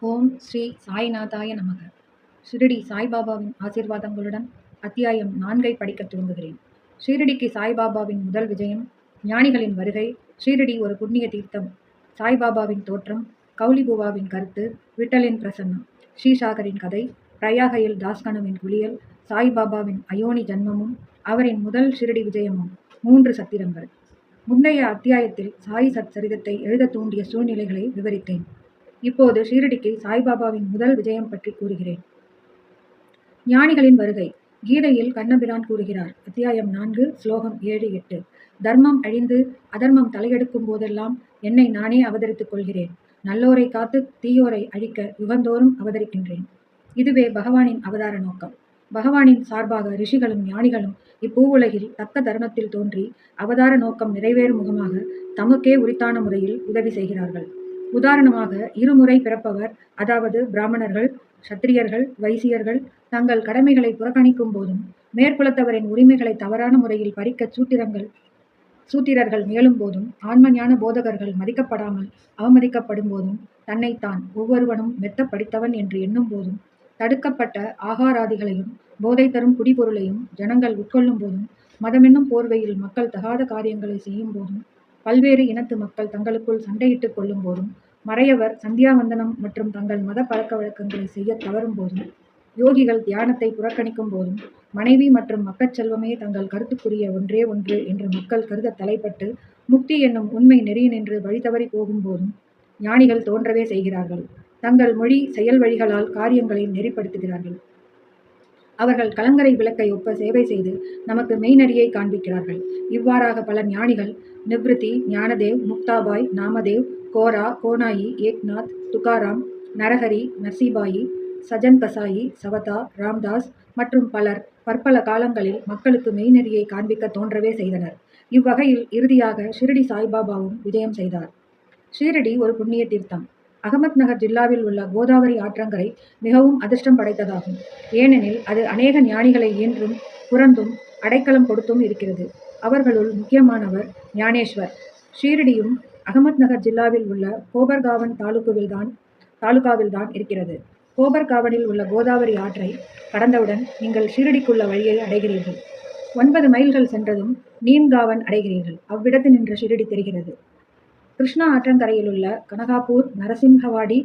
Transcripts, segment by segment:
ஓம் ஸ்ரீ சாய்நாதாய நமக. ஷிரடி சாய்பாபாவின் ஆசீர்வாதங்களுடன் அத்தியாயம் 4 படிக்கத் துவங்குகிறேன். ஷீரடிக்கு சாய்பாபாவின் முதல் விஜயம், ஞானிகளின் வருகை, ஷீரடி ஒரு புண்ணிய தீர்த்தம், சாய்பாபாவின் தோற்றம், கௌலிபுவாவின் கருத்து, விட்டலின் பிரசன்னம், ஸ்ரீசாகரின் கதை, பிரயாகையில் தாஸ்கனுவின் குளியல், சாய்பாபாவின் அயோனி ஜன்மமும் அவரின் முதல் ஷிரடி விஜயமும் 3 சத்திரங்கள். முந்தைய அத்தியாயத்தில் சாய் சத் சரிதத்தை எழுத தூண்டிய சூழ்நிலைகளை விவரித்தேன். இப்போது ஷீரடிக்கு சாய்பாபாவின் முதல் விஜயம் பற்றி கூறுகிறேன். ஞானிகளின் வருகை. கீதையில் கண்ணபிரான் கூறுகிறார். அத்தியாயம் 4 ஸ்லோகம் 7-8. தர்மம் அழிந்து அதர்மம் தலையெடுக்கும் போதெல்லாம் என்னை நானே அவதரித்துக் கொள்கிறேன். நல்லோரை காத்து தீயோரை அழிக்க யுகந்தோறும் அவதரிக்கின்றேன். இதுவே பகவானின் அவதார நோக்கம். பகவானின் சார்பாக ரிஷிகளும் ஞானிகளும் இப்பூவுலகில் தக்க தருணத்தில் தோன்றி அவதார நோக்கம் நிறைவேறும் முகமாக தமக்கே உரித்தான முறையில் உதவி செய்கிறார்கள். உதாரணமாக, இருமுறை பிறப்பவர், அதாவது பிராமணர்கள், சத்திரியர்கள், வைசியர்கள் தங்கள் கடமைகளை புறக்கணிக்கும் போதும், மேற்குலத்தவரின் உரிமைகளை தவறான முறையில் பறிக்க சூத்திரர்கள் முயலும் போதும், ஆன்மஞான போதகர்கள் மதிக்கப்படாமல் அவமதிக்கப்படும் போதும், தன்னைத்தான் ஒவ்வொருவனும் மெத்த படித்தவன் என்று எண்ணும் போதும், தடுக்கப்பட்ட ஆகாராதிகளையும் போதை தரும் குடிபொருளையும் ஜனங்கள் உட்கொள்ளும் போதும், மதமென்னும் போர்வையில் மக்கள் தகாத காரியங்களை செய்யும் போதும், பல்வேறு இனத்து மக்கள் தங்களுக்குள் சண்டையிட்டுக் கொள்ளும் போதும், மறையவர் சந்தியாவந்தனம் மற்றும் தங்கள் மத பழக்க வழக்கங்களை செய்ய தவறும் போதும், யோகிகள் தியானத்தை புறக்கணிக்கும் போதும், மனைவி மற்றும் மக்கட் செல்வமே தங்கள் கருத்துக்குரிய ஒன்றே ஒன்று என்று மக்கள் கருத தலைப்பட்டு முக்தி என்னும் உண்மை நெறியினின்று வழி தவறி போகும் போதும் ஞானிகள் தோன்றவே செய்கிறார்கள். தங்கள் மொழி செயல் வழிகளால் காரியங்களை நெறிப்படுத்துகிறார்கள். அவர்கள் கலங்கரை விளக்கை ஒப்ப சேவை செய்து நமக்கு மெய்நடியை காண்பிக்கிறார்கள். இவ்வாறாக பல ஞானிகள் நிவ்ருதி, ஞானதேவ், முக்தாபாய், நாமதேவ், கோரா, கோனாயி, ஏக்நாத், துகாராம், நரஹரி, நர்சிபாயி, சஜன் கசாயி, சவதா, ராம்தாஸ் மற்றும் பலர் பற்பல காலங்களில் மக்களுக்கு மெய்நெறியை காண்பிக்க தோன்றவே செய்தனர். இவ்வகையில் இறுதியாக ஷிரடி சாய்பாபாவும் விஜயம் செய்தார். ஷீரடி ஒரு புண்ணிய தீர்த்தம். அகமத் நகர் ஜில்லாவில் உள்ள கோதாவரி ஆற்றங்கரை மிகவும் அதிர்ஷ்டம் படைத்ததாகும். ஏனெனில் அது அநேக ஞானிகளை ஈன்றும் புறந்தும் அடைக்கலம் கொடுத்தும் இருக்கிறது. அவர்களுள் முக்கியமானவர் ஞானேஸ்வர். ஷீரடியும் அகமத் நகர் ஜில்லாவில் உள்ள கோபர்காவன் தாலுகாவில்தான் இருக்கிறது. கோபர்காவனில் உள்ள கோதாவரி ஆற்றை கடந்தவுடன் நீங்கள் ஷீரடிக்குள்ள வழியை அடைகிறீர்கள். 9 மைல்கள் சென்றதும் நீன்காவன் அடைகிறீர்கள். அவ்விடத்து நின்று ஷீரடி தெரிகிறது. கிருஷ்ணா ஆற்றங்கரையில் உள்ள கனகாப்பூர், நரசிம்ஹவாடி,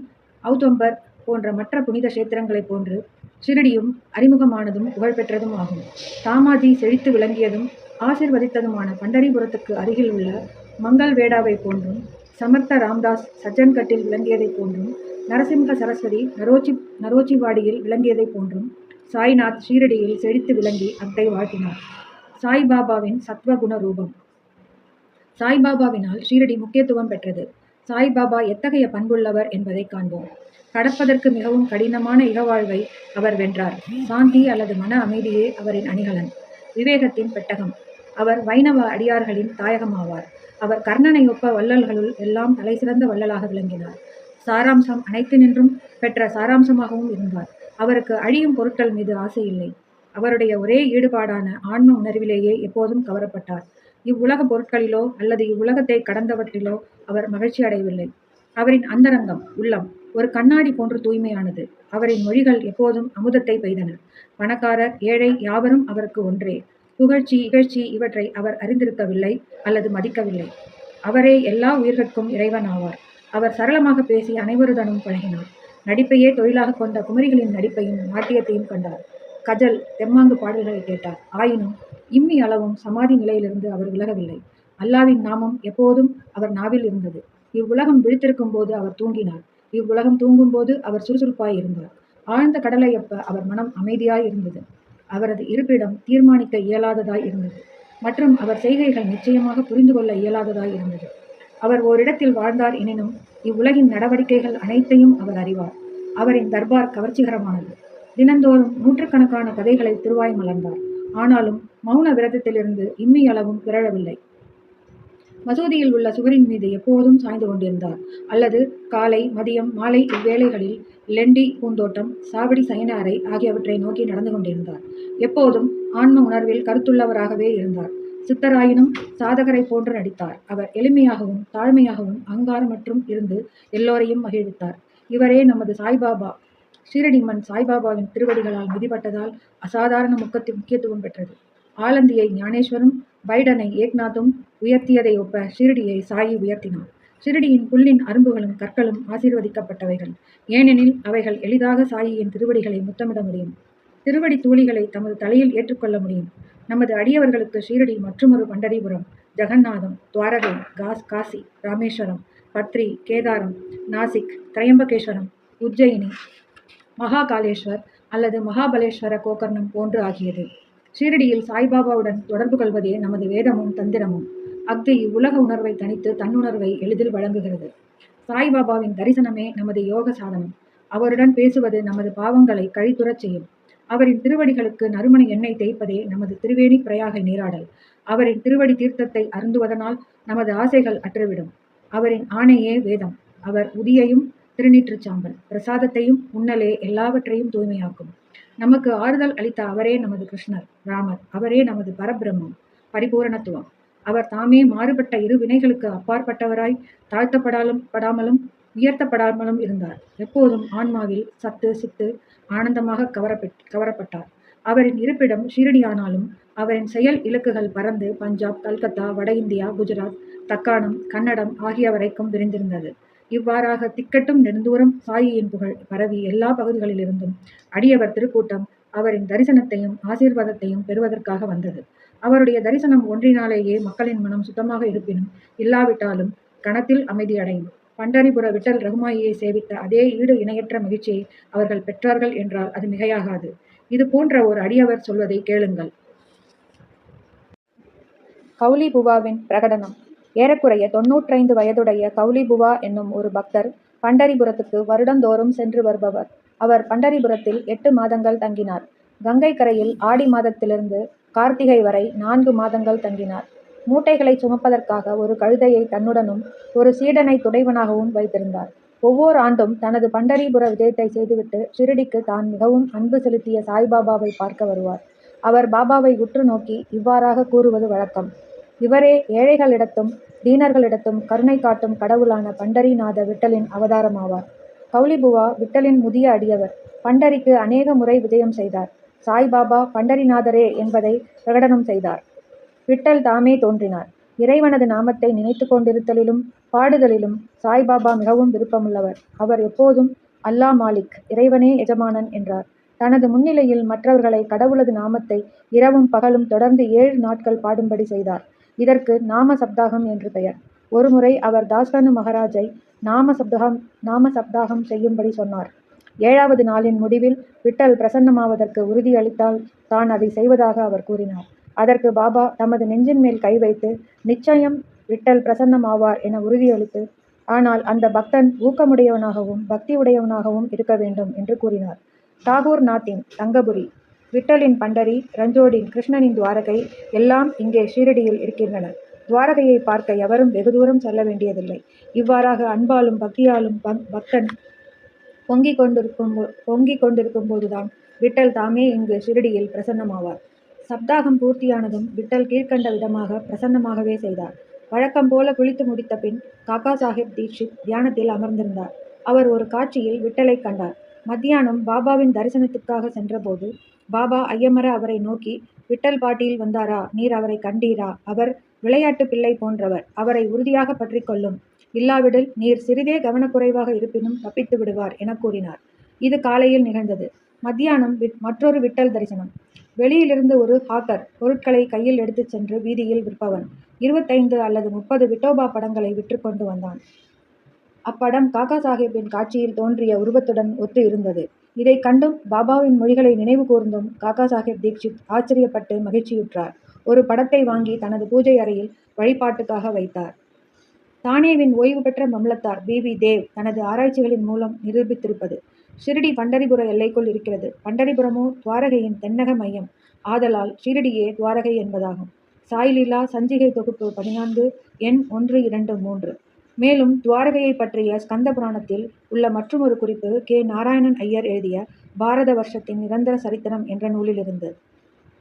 ஔதம்பர் போன்ற மற்ற புனித கஷேத்திரங்களைப் போன்று ஷிரடியும் அறிமுகமானதும் புகழ்பெற்றதும் ஆகும். தாமாஜி செழித்து விளங்கியதும் ஆசிர்வதித்ததுமான பண்டரிபுரத்துக்கு அருகில் உள்ள மங்கள்வேடாவை போன்றும், சமர்த்த ராம்தாஸ் சஜ்ஜன்கட்டில் விளங்கியதைப் போன்றும், நரசிம்ஹ சரஸ்வதி நரோச்சிவாடியில் விளங்கியதைப் போன்றும் சாய்நாத் ஷீரடியில் செழித்து விளங்கி அத்தை வாழ்த்தினார். சாய்பாபாவின் சத்வகுண ரூபம். சாய்பாபாவினால் ஷீரடி முக்கியத்துவம் பெற்றது. சாய்பாபா எத்தகைய பண்புள்ளவர் என்பதை காண்போம். கடப்பதற்கு மிகவும் கடினமான இகவாழ்வை அவர் வென்றார். சாந்தி அல்லது மன அமைதியே அவரின் அணிகலன். விவேகத்தின் பெட்டகம். அவர் வைணவ அடியார்களின் தாயகமாவார். அவர் கர்ணனை ஒப்ப வள்ளல்களுள் எல்லாம் தலை சிறந்த வள்ளலாக விளங்கினார். சாராம்சம் அனைத்து நின்றும் பெற்ற சாராம்சமாகவும் இருந்தார். அவருக்கு அழியும் பொருட்கள் மீது ஆசை இல்லை. அவருடைய ஒரே ஈடுபாடான ஆன்ம உணர்விலேயே எப்போதும் கவரப்பட்டார். இவ்வுலக பொருட்களிலோ அல்லது இவ்வுலகத்தை கடந்தவற்றிலோ அவர் மகிழ்ச்சி அடையவில்லை. அவரின் அந்தரங்கம், உள்ளம் ஒரு கண்ணாடி போன்று தூய்மையானது. அவரின் மொழிகள் எப்போதும் அமுதத்தை பெய்தன. பணக்காரர், ஏழை யாவரும் அவருக்கு ஒன்றே. புகழ்ச்சி, இகழ்ச்சி இவற்றை அவர் அறிந்திருக்கவில்லை அல்லது மதிக்கவில்லை. அவரே எல்லா உயிர்கட்கும் இறைவன் ஆவார். அவர் சரளமாக பேசி அனைவருடனும் பழகினார். நடிப்பையே தொழிலாக கொண்ட குமரிகளின் நடிப்பையும் நாட்டியத்தையும் கண்டார். கஜல், தெம்மாங்கு பாடல்களை கேட்டார். ஆயினும் இம்மி அளவும் சமாதி நிலையிலிருந்து அவர் விலகவில்லை. அல்லாவின் நாமம் எப்போதும் அவர் நாவில் இருந்தது. இவ்வுலகம் விழித்திருக்கும் போது அவர் தூங்கினார். இவ்வுலகம் தூங்கும் போது அவர் சுறுசுறுப்பாய் இருந்தார். ஆழ்ந்த கடலை எப்ப அவர் மனம் அமைதியாய் இருந்தது. அவரது இருப்பிடம் தீர்மானிக்க இயலாததாய் இருந்தது மற்றும் அவர் செய்கைகள் நிச்சயமாக புரிந்து கொள்ள இயலாததாய் இருந்தது. அவர் ஓரிடத்தில் வாழ்ந்தார் எனினும் இவ்வுலகின் நடவடிக்கைகள் அனைத்தையும் அவர் அறிவார். அவரின் தர்பார் கவர்ச்சிகரமானது. தினந்தோறும் நூற்றுக்கணக்கான கதைகளை திருவாய் மலர்ந்தார். ஆனாலும் மௌன விரதத்திலிருந்து இம்மி அளவும் பிறழவில்லை. மசூதியில் உள்ள சுவரின் மீது எப்போதும் சாய்ந்து கொண்டிருந்தார். அல்லது காலை, மதியம், மாலை இவ்வேளைகளில் லெண்டி பூந்தோட்டம், சாவடி சயன அறை ஆகியவற்றை நோக்கி நடந்து கொண்டிருந்தார். எப்போதும் ஆன்ம உணர்வில் கருத்துள்ளவராகவே இருந்தார். சித்தராயினும் சாதகரை போன்று நடித்தார். அவர் எளிமையாகவும் தாழ்மையாகவும் அகங்காரமற்றும் இருந்து எல்லோரையும் மகிழ்வித்தார். இவரே நமது சாய்பாபா. ஷீரடி மண் சாய்பாபாவின் திருவடிகளால் மிதிப்பட்டதால் அசாதாரண முக்கியத்துவம் பெற்றது. ஆலந்தியை ஞானேஸ்வரும் பைடனை ஏக்நாத்தும் உயர்த்தியதை ஒப்ப ஷீரடியை சாயி உயர்த்தினார். ஷீரடியின் புல்லின் அரும்புகளும் கற்களும் ஆசீர்வதிக்கப்பட்டவைகள். ஏனெனில் அவைகள் எளிதாக சாயியின் திருவடிகளை முத்தமிட முடியும். திருவடி தூளிகளை தமது தலையில் ஏற்றுக்கொள்ள முடியும். நமது அடியவர்களுக்கு ஷீரடி மற்றுமொரு பண்டரிபுரம், ஜெகந்நாதம், துவாரகை, காசி, ராமேஸ்வரம், பத்ரி, கேதாரம், நாசிக், திரையம்பகேஸ்வரம், உஜ்ஜயினி, மகாகாலேஸ்வர் அல்லது மகாபலேஸ்வர கோகர்ணம் போன்று ஆகியது. ஷீரடியில் சாய்பாபாவுடன் தொடர்பு கொள்வதே நமது வேதமும் தந்திரமும். அஃது இவ்வுலக உணர்வை தனித்து தன்னுணர்வை எளிதில் வழங்குகிறது. சாய்பாபாவின் தரிசனமே நமது யோக சாதனம். அவருடன் பேசுவது நமது பாவங்களை கழித்துறச் செய்யும். அவரின் திருவடிகளுக்கு நறுமண எண்ணெய் தேய்ப்பதே நமது திருவேணி பிரயாகை நீராடல். அவரின் திருவடி தீர்த்தத்தை அருந்துவதனால் நமது ஆசைகள் அற்றுவிடும். அவரின் ஆணையே வேதம். அவர் உதியையும் திருநீற்றுச் சாம்பல் பிரசாதத்தையும் உன்னலே எல்லாவற்றையும் தூய்மையாக்கும். நமக்கு ஆறுதல் அளித்த அவரே நமது கிருஷ்ணர், ராமர். அவரே நமது பரபிரம்மம், பரிபூரணத்துவம். அவர் தாமே மாறுபட்ட இரு வினைகளுக்கு அப்பாற்பட்டவராய் தாழ்த்தப்படாமலும் உயர்த்தப்படாமலும் இருந்தார். எப்போதும் ஆன்மாவில் சத்து சித்து ஆனந்தமாக கவரப்பட்டார். அவரின் இருப்பிடம் ஷீரடியானாலும் அவரின் செயல் இலக்குகள் பறந்து பஞ்சாப், கல்கத்தா, வட இந்தியா, குஜராத், தக்காணம், கன்னடம் ஆகிய வரைக்கும் விரிந்திருந்தது. இவ்வாறாக திக்கட்டும் நெடுந்தூரம் சாயியின் புகழ் பரவி எல்லா பகுதிகளிலிருந்தும் அடியவர் திருக்கூட்டம் அவரின் தரிசனத்தையும் ஆசீர்வாதத்தையும் பெறுவதற்காக வந்தது. அவருடைய தரிசனம் ஒன்றினாலேயே மக்களின் மனம் சுத்தமாக இருப்பினும் இல்லாவிட்டாலும் கணத்தில் அமைதி அடையும். பண்டரிபுர விட்டல் ரகுமாயியை சேவித்த அதே ஈடு இணையற்ற மகிழ்ச்சியை அவர்கள் பெற்றார்கள் என்றால் அது மிகையாகாது. இது போன்ற ஒரு அடியவர் சொல்வதை கேளுங்கள். கௌலி புவாவின் பிரகடனம். ஏறக்குறைய 95 வயதுடைய கௌலி புவா என்னும் ஒரு பக்தர் பண்டரிபுரத்துக்கு வருடந்தோறும் சென்று வருபவர். அவர் பண்டரிபுரத்தில் 8 மாதங்கள் தங்கினார். கங்கை கரையில் ஆடி மாதத்திலிருந்து கார்த்திகை வரை 4 மாதங்கள் தங்கினார். மூட்டைகளை சுமப்பதற்காக ஒரு கழுதையை தன்னுடனும் ஒரு சீடனை துடைவனாகவும் வைத்திருந்தார். ஒவ்வொரு ஆண்டும் தனது பண்டரிபுர விஜயத்தை செய்துவிட்டு ஷிரடிக்கு தான் மிகவும் அன்பு செலுத்திய சாய்பாபாவை பார்க்க வருவார். அவர் பாபாவை உற்று நோக்கி இவ்வாறாக கூறுவது வழக்கம். இவரே ஏழைகளிடத்தும் தீனர்களிடத்தும் கருணை காட்டும் கடவுளான பண்டரிநாத விட்டலின் அவதாரமாவார். கௌலிபுவா விட்டலின் முதிய அடியவர். பண்டரிக்கு அநேக முறை விஜயம் செய்தார். சாய்பாபா பண்டரிநாதரே என்பதை பிரகடனம் செய்தார். விட்டல் தாமே தோன்றினார். இறைவனது நாமத்தை நினைத்து கொண்டிருத்தலிலும் பாடுதலிலும் சாய்பாபா மிகவும் விருப்பமுள்ளவர். அவர் எப்போதும் அல்லா மாலிக், இறைவனே எஜமானன் என்றார். தனது முன்னிலையில் மற்றவர்களை கடவுளது நாமத்தை இரவும் பகலும் தொடர்ந்து 7 நாட்கள் பாடும்படி செய்தார். இதற்கு நாம சப்தாகம் என்று பெயர். ஒருமுறை அவர் தாஸ்கனு மகாராஜை நாம சப்தாகம் செய்யும்படி சொன்னார். 7வது நாளின் முடிவில் விட்டல் பிரசன்னமாவதற்கு உறுதியளித்தால் தான் அதை செய்வதாக அவர் கூறினார். அதற்கு பாபா தமது நெஞ்சின் மேல் கை வைத்து நிச்சயம் விட்டல் பிரசன்னமாவார் என உறுதியளித்து, ஆனால் அந்த பக்தன் ஊக்கமுடையவனாகவும் பக்தி உடையவனாகவும் இருக்க வேண்டும் என்று கூறினார். தாகூர் நாத்தின் தங்கபுரி, விட்டலின் பண்டரி, ரஞ்சோடின் கிருஷ்ணனின் துவாரகை எல்லாம் இங்கே ஷீரடியில் இருக்கின்றன. துவாரகையை பார்க்க எவரும் வெகு தூரம் செல்ல வேண்டியதில்லை. இவ்வாறாக அன்பாலும் பக்தியாலும் பக்தன் பொங்கிக் கொண்டிருக்கும் போதுதான் விட்டல் தாமே இங்கு ஷிரடியில் பிரசன்னமாவார். சப்தாகம் பூர்த்தியானதும் விட்டல் கீழ்க்கண்ட விதமாக பிரசன்னமாகவே செய்தார். வழக்கம் போல குளித்து முடித்த பின் காக்கா சாஹிப் தீட்சித் தியானத்தில் அமர்ந்திருந்தார். அவர் ஒரு காட்சியில் விட்டலை கண்டார். மத்தியானம் பாபாவின் தரிசனத்துக்காக சென்றபோது பாபா ஐயமர அவரை நோக்கி, விட்டல் பாட்டியில் வந்தாரா? நீர் அவரை கண்டீரா? அவர் விளையாட்டு பிள்ளை போன்றவர். அவரை உறுதியாக பற்றி கொள்ளும். இல்லாவிடில் நீர் சிறிதே கவனக்குறைவாக இருப்பினும் தப்பித்து விடுவார் என கூறினார். இது காலையில் நிகழ்ந்தது. மத்தியானம் மற்றொரு விட்டல் தரிசனம். வெளியிலிருந்து ஒரு ஹாக்கர் பொருட்களை கையில் எடுத்துச் சென்று வீதியில் விற்பவன் 25 அல்லது 30 விட்டோபா படங்களை விற்று கொண்டு வந்தான். அப்படம் காக்கா சாஹிப்பின் காட்சியில் தோன்றிய உருவத்துடன் ஒத்து இருந்தது. இதை கண்டும் பாபாவின் மொழிகளை நினைவு கூர்ந்தும் காக்கா சாஹிப் தீட்சித் ஆச்சரியப்பட்டு மகிழ்ச்சியுற்றார். ஒரு படத்தை வாங்கி தனது பூஜை அறையில் வழிபாட்டுக்காக வைத்தார். தானேவின் ஓய்வு பெற்ற மம்லத்தார் பிபி தேவ் தனது ஆராய்ச்சிகளின் மூலம் நிரூபித்திருப்பது, ஷிரடி பண்டரிபுர எல்லைக்குள் இருக்கிறது. பண்டரிபுரமோ துவாரகையின் தென்னக மையம். ஆதலால் ஷிரடியே துவாரகை என்பதாகும். சாய்லீலா சஞ்சிகை தொகுப்பு 14 எண் 123. மேலும் துவாரகையை பற்றிய ஸ்கந்த புராணத்தில் உள்ள மற்றுமொரு குறிப்பு கே. நாராயணன் ஐயர் எழுதிய பாரத வருஷத்தின் நிரந்தர சரித்திரம் என்ற நூலிலிருந்து.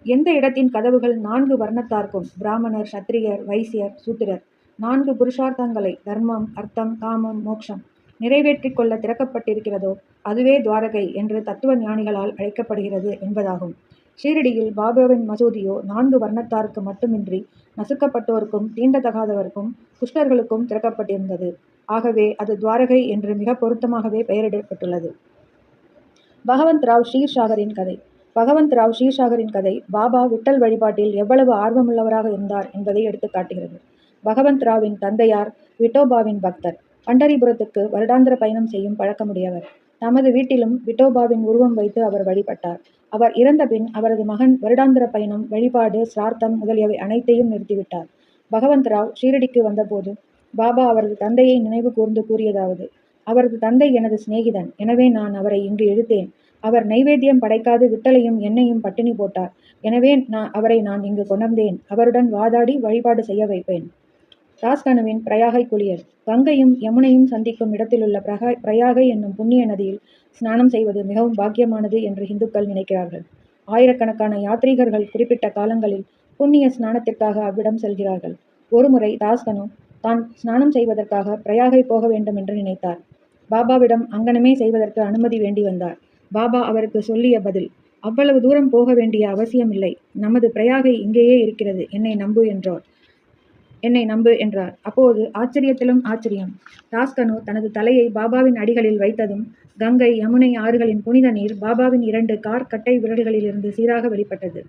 எந்த இடத்தின் கதவுகள் 4 வர்ணத்தார்க்கும், பிராமணர், சத்திரியர், வைசியர், சூத்திரர், 4 புருஷார்த்தங்களை தர்மம், அர்த்தம், காமம், மோட்சம் நிறைவேற்றிக் கொள்ள திறக்கப்பட்டிருக்கிறதோ அதுவே துவாரகை என்று தத்துவ ஞானிகளால் அழைக்கப்படுகிறது என்பதாகும். ஷீரடியில் பாபாவின் மசூதியோ 4 வர்ணத்தாருக்கு மட்டுமின்றி நசுக்கப்பட்டோருக்கும் தீண்டத்தகாதவருக்கும் குஷ்டர்களுக்கும் திறக்கப்பட்டிருந்தது. ஆகவே அது துவாரகை என்று மிக பொருத்தமாகவே பெயரிடப்பட்டுள்ளது. பகவந்த்ராவ் ஷீர்சாகரின் கதை. பகவந்த்ராவ் ஷீர்சாகரின் கதை பாபா விட்டல் வழிபாட்டில் எவ்வளவு ஆர்வமுள்ளவராக இருந்தார் என்பதை எடுத்துக் காட்டுகிறது. பகவந்த்ராவின் தந்தையார் விட்டோபாவின் பக்தர். பண்டரிபுரத்துக்கு வருடாந்திர பயணம் செய்யும் பழக்கமுடையவர். தமது வீட்டிலும் விட்டோபாவின் உருவம் வைத்து அவர் வழிபட்டார். அவர் இறந்த பின் அவரது மகன் வருடாந்திர பயணம், வழிபாடு, சிரார்த்தம் முதலியவை அனைத்தையும் நிறுத்திவிட்டார். பகவந்த்ராவ் ஷீரடிக்கு வந்தபோது பாபா அவரது தந்தையை நினைவு கூர்ந்து கூறியதாவது: அவரது தந்தை எனது சிநேகிதன், எனவே நான் அவரை இங்கு இழுத்தேன். அவர் நைவேத்தியம் படைக்காது விட்டலையும் என்னையும் பட்டினி போட்டார். எனவே அவரை நான் இங்கு கொணர்ந்தேன். அவருடன் வாதாடி வழிபாடு செய்ய வைப்பேன். தாஸ்கனுவின் பிரயாகை குளியல். கங்கையும் யமுனையும் சந்திக்கும் இடத்திலுள்ள பிரயாகை என்னும் புண்ணிய நதியில் ஸ்நானம் செய்வது மிகவும் பாக்கியமானது என்று இந்துக்கள் நினைக்கிறார்கள். ஆயிரக்கணக்கான யாத்ரீகர்கள் குறிப்பிட்ட காலங்களில் புண்ணிய ஸ்நானத்திற்காக அவ்விடம் செல்கிறார்கள். ஒருமுறை தாஸ்கனு தான் ஸ்நானம் செய்வதற்காக பிரயாகை போக வேண்டும் என்று நினைத்தார். பாபாவிடம் அங்கனமே செய்வதற்கு அனுமதி வேண்டி வந்தார். பாபா அவருக்கு சொல்லிய பதில்: அவ்வளவு தூரம் போக வேண்டிய அவசியமில்லை. நமது பிரயாகை இங்கேயே இருக்கிறது. என்னை நம்பு என்றார். அப்போது ஆச்சரியத்திலும் ஆச்சரியம். தாஸ்கனு தனது தலையை பாபாவின் அடிகளில் வைத்ததும் கங்கை, யமுனை ஆறுகளின் புனித நீர் பாபாவின் 2 கட்டை விரல்களிலிருந்து சீராக வெளிப்பட்டது.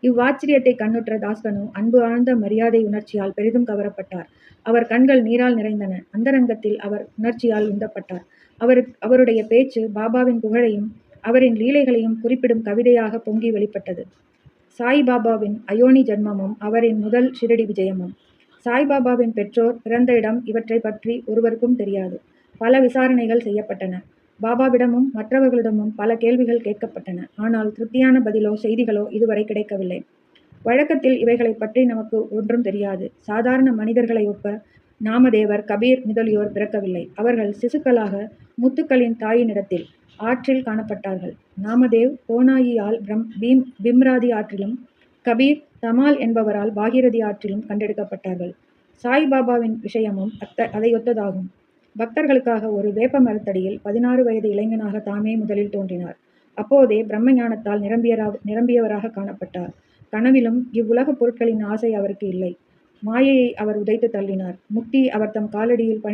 இவ்வாச்சரியத்தை கண்ணுற்ற தாஸ்கனு அன்பு ஆழ்ந்த மரியாதை உணர்ச்சியால் பெரிதும் கவரப்பட்டார். அவர் கண்கள் நீரால் நிறைந்தன. அந்தரங்கத்தில் அவர் உணர்ச்சியால் உந்தப்பட்டார். அவருடைய பேச்சு பாபாவின் புகழையும் அவரின் லீலைகளையும் குறிப்பிடும் கவிதையாக பொங்கி வெளிப்பட்டது. சாய்பாபாவின் அயோனி ஜன்மமும் அவரின் முதல் ஷிரடி விஜயமும். சாய்பாபாவின் பெற்றோர், பிறந்த இடம் இவற்றை பற்றி ஒருவருக்கும் தெரியாது. பல விசாரணைகள் செய்யப்பட்டன. பாபாவிடமும் மற்றவர்களிடமும் பல கேள்விகள் கேட்கப்பட்டன. ஆனால் திருப்தியான பதிலோ செய்திகளோ இதுவரை கிடைக்கவில்லை. வழக்கத்தில் இவைகளை பற்றி நமக்கு ஒன்றும் தெரியாது. சாதாரண மனிதர்களை ஒப்ப நாமதேவர், கபீர் முதலியோர் பிறக்கவில்லை. அவர்கள் சிசுக்களாக முத்துக்களின் தாயினிடத்தில் ஆற்றில் காணப்பட்டார்கள். நாமதேவ் கோனாயியால் பிம்ராதி ஆற்றிலும், கபீர் தமால் என்பவரால் பாகீரதி ஆற்றிலும் கண்டெடுக்கப்பட்டார்கள். சாய்பாபாவின் விஷயமும் அதையொத்ததாகும். பக்தர்களுக்காக ஒரு வேப்ப மரத்தடியில் 16 வயது இளைஞனாக தாமே முதலில் தோன்றினார். அப்போதே பிரம்ம ஞானத்தால் நிரம்பியவராக காணப்பட்டார். கனவிலும் இவ்வுலக பொருட்களின் ஆசை அவருக்கு இல்லை. மாயையை அவர் உதைத்து தள்ளினார். முக்தி அவர் தம் காலடியில்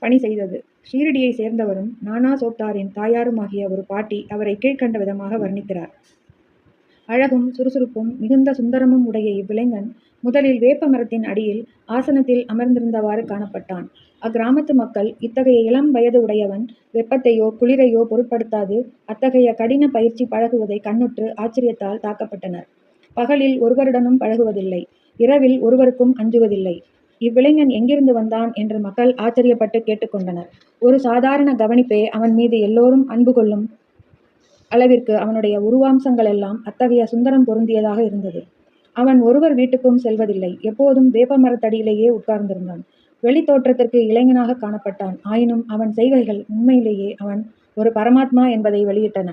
பணி செய்தது. ஷீரடியை சேர்ந்தவரும் நானா சோப்தாரின் தாயாருமாகிய ஒரு பாட்டி அவரை கீழ்க்கண்ட விதமாக வர்ணிக்கிறார். அழகும் சுறுசுறுப்பும் மிகுந்த சுந்தரமும் உடைய இவ்விளைஞன் முதலில் வேப்ப மரத்தின் அடியில் ஆசனத்தில் அமர்ந்திருந்தவாறு காணப்பட்டான். அக்கிராமத்து மக்கள் இத்தகைய இளம் வயது உடையவன் வெப்பத்தையோ குளிரையோ பொருட்படுத்தாது அத்தகைய கடின பயிற்சி பழகுவதை கண்ணுற்று ஆச்சரியத்தால் தாக்கப்பட்டனர். பகலில் ஒருவருடனும் பழகுவதில்லை. இரவில் ஒருவருக்கும் அஞ்சுவதில்லை. இவ்விளைஞன் எங்கிருந்து வந்தான் என்று மக்கள் ஆச்சரியப்பட்டு கேட்டுக்கொண்டனர். ஒரு சாதாரண கவனிப்பே அவன் மீது எல்லோரும் அன்பு கொள்ளும் அளவிற்கு அவனுடைய உருவாம்சங்களெல்லாம் அத்தகைய சுந்தரம் பொருந்தியதாக இருந்தது. அவன் ஒருவர் வீட்டுக்கும் செல்வதில்லை. எப்போதும் வேப்ப மரத்தடியிலேயே உட்கார்ந்திருந்தான். வெளித்தோற்றத்திற்கு இளைஞனாக காணப்பட்டான். ஆயினும் அவன் செய்கைகள் உண்மையிலேயே அவன் ஒரு பரமாத்மா என்பதை வெளியிட்டன.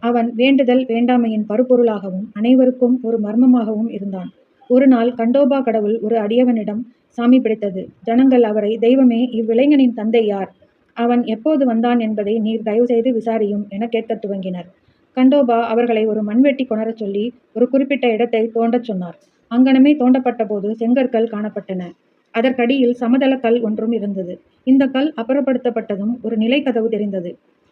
அவன் வேண்டுதல் வேண்டாமையின் பருப்பொருளாகவும் அனைவருக்கும் ஒரு மர்மமாகவும் இருந்தான். ஒரு நாள் கண்டோபா கடவுள் ஒரு அடியவனிடம் சாமி பிடித்தது. ஜனங்கள் அவரை, தெய்வமே, இவ்விளைஞனின் தந்தை யார்? அவன் எப்போது வந்தான் என்பதை நீர் தயவு செய்து விசாரியும் என கேட்கத் துவங்கினர். கண்டோபா அவர்களை ஒரு மண்வெட்டி கொணரச் சொல்லி ஒரு குறிப்பிட்ட இடத்தை தோண்டச் சொன்னார். அங்கனமே தோண்டப்பட்ட போது செங்கற்கள் காணப்பட்டன. அதற்கடியில் சமதள கல் ஒன்றும் இருந்தது. இந்த கல் அப்புறப்படுத்தப்பட்டதும் ஒரு நிலைக்கதவு தெரிந்தது.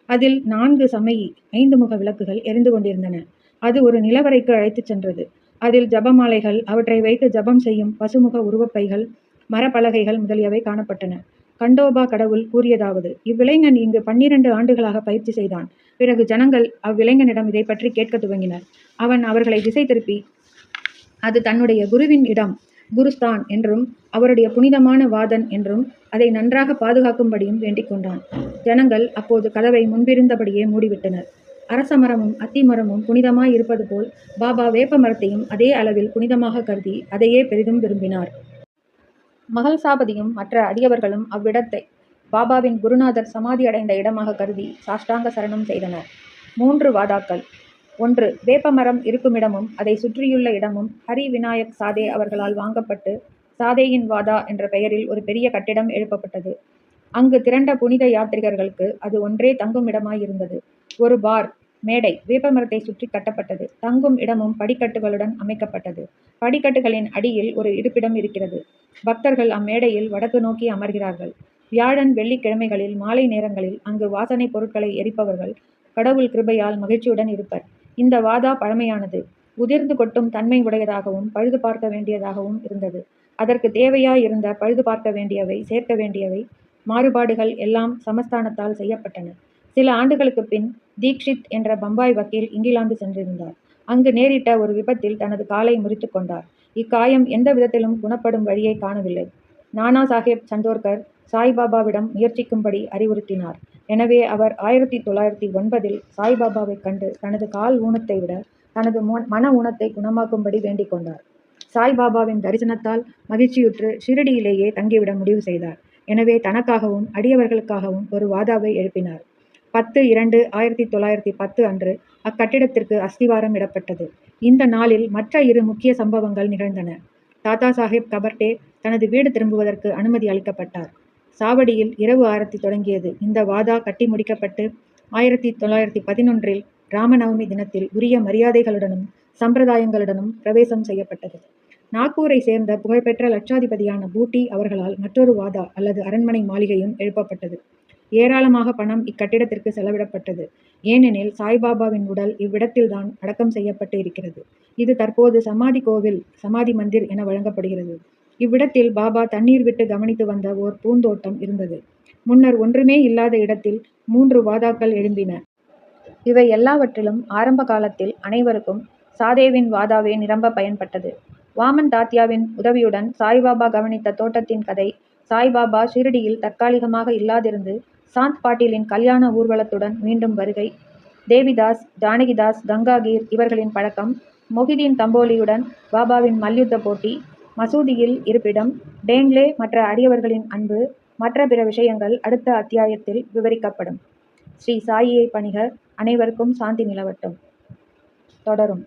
அதில் 4 சமயி 5 முக விளக்குகள் எரிந்து கொண்டிருந்தன. அது ஒரு நிலவறைக்கு அழைத்துச் சென்றது. அதில் ஜபமாலைகள், அவற்றை வைத்து ஜபம் செய்யும் பசுமுக உருவப்பைகள், மரப்பலகைகள் முதலியவை காணப்பட்டன. கண்டோபா கடவுள் கூறியதாவது: இவ்விளைஞன் இங்கு 12 ஆண்டுகளாக பயிற்சி செய்தான். பிறகு ஜனங்கள் அவ்விளைஞனிடம் இதை பற்றி கேட்க துவங்கினர். அவன் அவர்களை திசை திருப்பி அது தன்னுடைய குருவின் இடம், குருஸ்தான் என்றும் அவருடைய புனிதமான வாதன் என்றும் அதை நன்றாக பாதுகாக்கும்படியும் வேண்டிக் கொண்டான். ஜனங்கள் அப்போது கதவை முன்பிருந்தபடியே மூடிவிட்டனர். அரசமரமும் அத்திமரமும் புனிதமாய் இருப்பது போல் பாபா வேப்ப மரத்தையும் அதே அளவில் புனிதமாக கருதி அதையே பெரிதும் விரும்பினார். மகள்சாபதியும் மற்ற அடியவர்களும் அவ்விடத்தை பாபாவின் குருநாதர் சமாதி அடைந்த இடமாக கருதி சாஷ்டாங்க சரணம் செய்தனர். 3 வாதாக்கள். 1. வேப்பமரம் இருக்குமிடமும் அதை சுற்றியுள்ள இடமும் ஹரி விநாயக் சாதே அவர்களால் வாங்கப்பட்டு சாதேயின் வாதா என்ற பெயரில் ஒரு பெரிய கட்டிடம் எழுப்பப்பட்டது. அங்கு திரண்ட புனித யாத்ரிகர்களுக்கு அது ஒன்றே தங்கும் இடமாயிருந்தது. ஒரு பார் மேடை வேப்பமரத்தை சுற்றி கட்டப்பட்டது. தங்கும் இடமும் படிக்கட்டுகளுடன் அமைக்கப்பட்டது. படிக்கட்டுகளின் அடியில் ஒரு இருப்பிடம் இருக்கிறது. பக்தர்கள் அம்மேடையில் வடக்கு நோக்கி அமர்கிறார்கள். வியாழன் வெள்ளிக்கிழமைகளில் மாலை நேரங்களில் அங்கு வாசனை பொருட்களை எரிப்பவர்கள் கடவுள் கிருபையால் மகிழ்ச்சியுடன் இருப்பர். இந்த வாதா பழமையானது, உதிர்ந்து கொட்டும் தன்மை உடையதாகவும் பழுது பார்க்க வேண்டியதாகவும் இருந்தது. அதற்கு தேவையாயிருந்த பழுது பார்க்க வேண்டியவை, சேர்க்க வேண்டியவை, மாறுபாடுகள் எல்லாம் சமஸ்தானத்தால் செய்யப்பட்டன. சில ஆண்டுகளுக்குப் பின் தீக்ஷித் என்ற பம்பாய் வக்கீல் இங்கிலாந்து சென்றிருந்தார். அங்கு நேரிட்ட ஒரு விபத்தில் தனது காலை முறித்துக் கொண்டார். இக்காயம் எந்த விதத்திலும் குணப்படும் வழியை காணவில்லை. நானா சாஹேப் சந்தோர்கர் சாய்பாபாவிடம் முயற்சிக்கும்படி அறிவுறுத்தினார். எனவே அவர் 1909 சாய்பாபாவைக் கண்டு தனது கால் ஊனத்தை விட தனது மன ஊனத்தை குணமாக்கும்படி வேண்டிக் கொண்டார். சாய்பாபாவின் தரிசனத்தால் மகிழ்ச்சியுற்று ஷிரடியிலேயே தங்கிவிட முடிவு செய்தார். எனவே தனக்காகவும் அடியவர்களுக்காகவும் ஒரு வாதாவை எழுப்பினார். 10/2/1910 அன்று அக்கட்டிடத்திற்கு அஸ்திவாரம் இடப்பட்டது. இந்த நாளில் மற்ற 2 முக்கிய சம்பவங்கள் நிகழ்ந்தன. தாத்தா சாஹேப் கபர்டே தனது வீடு திரும்புவதற்கு அனுமதி அளிக்கப்பட்டார். சாவடியில் இரவு ஆரத்தி தொடங்கியது. இந்த வாதா கட்டி முடிக்கப்பட்டு 1911 ராமநவமி தினத்தில் உரிய மரியாதைகளுடனும் சம்பிரதாயங்களுடனும் பிரவேசம் செய்யப்பட்டது. நாக்பூரை சேர்ந்த புகழ்பெற்ற லட்சாதிபதியான பூட்டி அவர்களால் மற்றொரு வாதா அல்லது அரண்மனை மாளிகையும் எழுப்பப்பட்டது. ஏராளமாக பணம் இக்கட்டிடத்திற்கு செலவிடப்பட்டது. ஏனெனில் சாய்பாபாவின் உடல் இவ்விடத்தில்தான் அடக்கம் செய்யப்பட்டு இருக்கிறது. இது தற்போது சமாதி கோவில், சமாதி மந்திர் என வழங்கப்படுகிறது. இவ்விடத்தில் பாபா தண்ணீர் விட்டு கவனித்து வந்த ஓர் பூந்தோட்டம் இருந்தது. முன்னர் ஒன்றுமே இல்லாத இடத்தில் 3 வாதாக்கள் எழும்பின. இவை எல்லாவற்றிலும் ஆரம்ப காலத்தில் அனைவருக்கும் சாதேவின் வாதாவே நிரம்ப பயன்பட்டது. வாமன் தாத்யாவின் உதவியுடன் சாய்பாபா கவனித்த தோட்டத்தின் கதை, சாய்பாபா ஷிரடியில் தற்காலிகமாக இல்லாதிருந்து சாந்த் பாட்டீலின் கல்யாண ஊர்வலத்துடன் மீண்டும் வருகை, தேவிதாஸ், ஜானகிதாஸ், கங்காகீர் இவர்களின் பழக்கம், மொஹிதீன் தம்போலியுடன் பாபாவின் மல்யுத்த போட்டி, மசூதியில் இருப்பிடம், டேங்லே மற்ற அடியவர்களின் அன்பு, மற்ற பிற விஷயங்கள் அடுத்த அத்தியாயத்தில் விவரிக்கப்படும். ஸ்ரீ சாயியை பணிக. அனைவருக்கும் சாந்தி நிலவட்டும். தொடரும்.